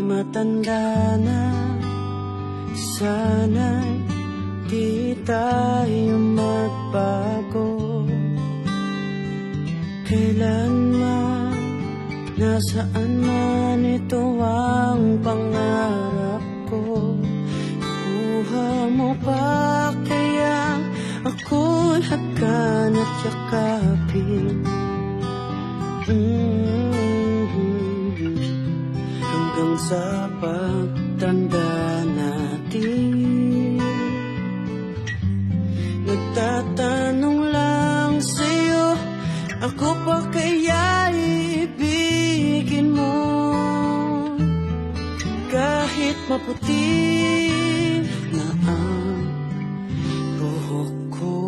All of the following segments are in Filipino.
matanda na, sana'y di tayo magbago. Kailanman, nasaan man, ito ang pangarap ko. Kuha mo pa kaya ako'y hagan at yakapin. Hanggang sa pagtanda natin, nagtatanong lang sa'yo, ako pa kaya ibigin mo? Kahit maputi na ang buhok ko.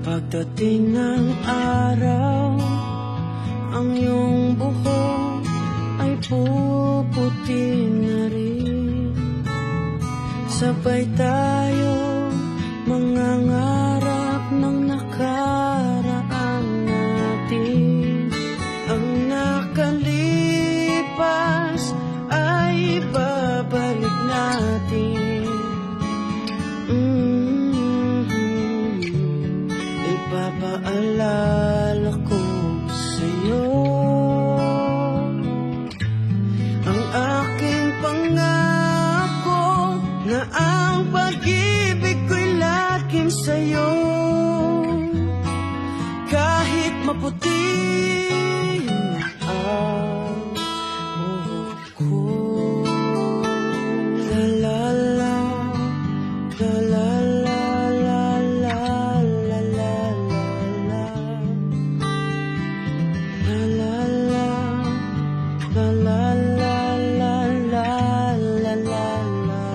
Pagdating ng araw, ang iyong buhok ay puputi na rin. Sabay tayo mangangarap ng nakaraan natin. Ang nakalipas ay babalik natin. Ipapaalala ko sa'yo ang aking pangako na ang pag-ibig ko'y laging sa'yo. Kahit maputi na ang buhok ko. La la la, la la la, la la la la la, la la la, la la la, la la la la la.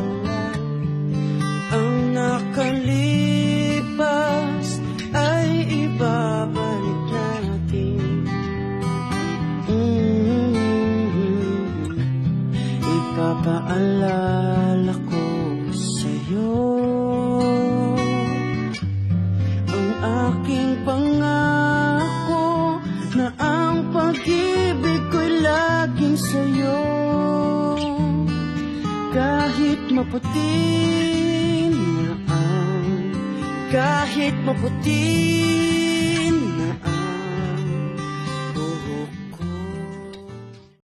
Ang nakalipas ay ibabalik natin. Ipapaalala ko sa'yo ang aking pangako na ang pag-ibig ko'y laging sa'yo. Kahit maputi na ang, kahit maputi